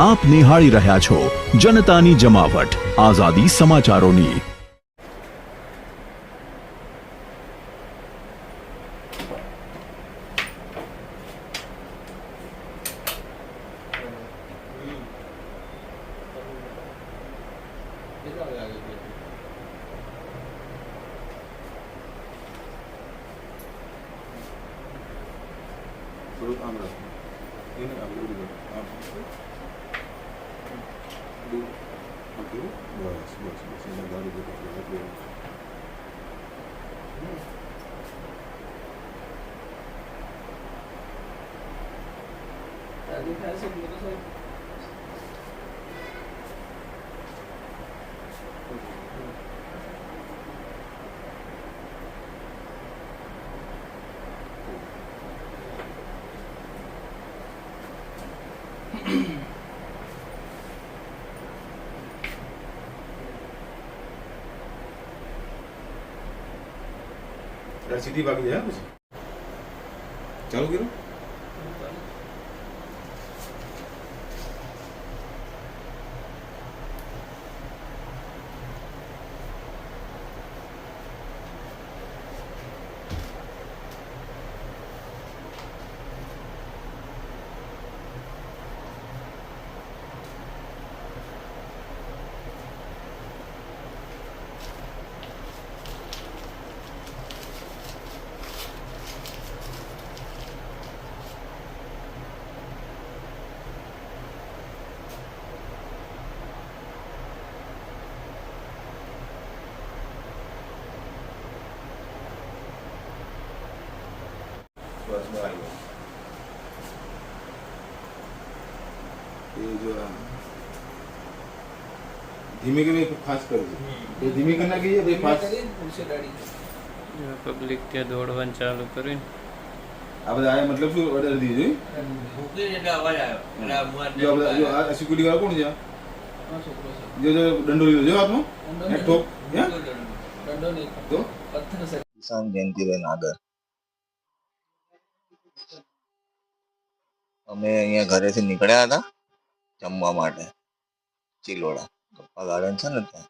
આપ નિહાળી રહ્યા છો જનતાની જમાવટ આઝાદી સમાચારોની। सीधी भागी जाए कुछ चालू करो। बस में आई ये जो धीमे के में फास्ट कर दो ये धीमे करना की ये फास्ट उसे गाड़ी पब्लिक ત્યાં દોડવાનું ચાલુ કર્યું अब आया मतलब શું ઓર્ડર દીજો ભૂકી એટલે અવાજ આવ્યો એટલે મુઆ जो जो आ सिक्योरिटी वाला कौन है છોકરો છે जो जो डंडो लीधो जो हाथમાં ને ઠોક હે દંડો નહીં તો પથ્થર છે કિસાન જયંતિભાઈ નાગર। અમે અહીંયા ઘરેથી નીકળ્યા હતા જમવા માટે ચિલોડા ગપ્પા ગાર્ડન છે ને ત્યાં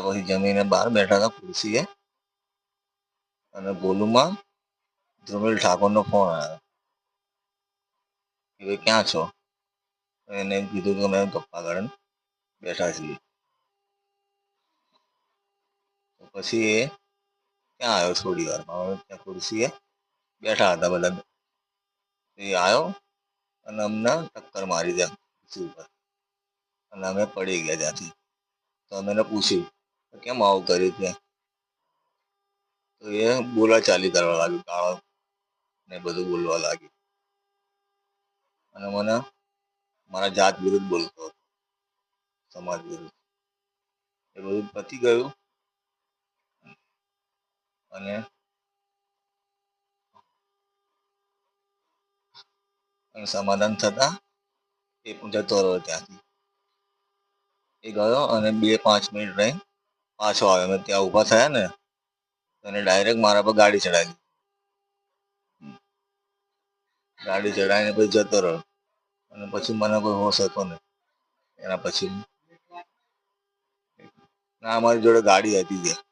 પછી જમીને બહાર બેઠા હતા ખુરશીએ અને ગોલુમાં ધ્રુમિલ ઠાકોરનો ફોન આવ્યો કે ભાઈ ક્યાં છો? એને એમ કીધું કે અમે ગપ્પા ગાર્ડન બેઠા છીએ। પછી એ ત્યાં આવ્યો થોડી વારમાં અમે ત્યાં ખુરશીએ બેઠા હતા બધા એ આવ્યો અને અમને ટક્કર મારી દે ખુરશી ઉપર અને અમે પડી ગયા ત્યાંથી। તો અમે એને પૂછ્યું કેમ આવું કર્યું ત્યાં? તો એ બોલાચાલી કરવા લાગ્યું ગાળો ને બધું બોલવા લાગ્યું અને મને મારા જાત વિરુદ્ધ બોલતો હતો સમાજ વિરુદ્ધ। એ બધું પતી ગયું અને સમાધાન થતા એ જતો રહ્યો ત્યાંથી। એ ગયો અને 2-5 મિનિટ રહી પાછો આવ્યો। અમે ત્યાં ઊભા થયા ને એને ડાયરેક્ટ મારા પર ગાડી ચડાવી દીધી। ગાડી ચડાવીને પછી જતો રહ્યો અને પછી મને કોઈ હોશ હતો નહીં એના પછી ના અમારી જોડે ગાડી હતી ત્યાં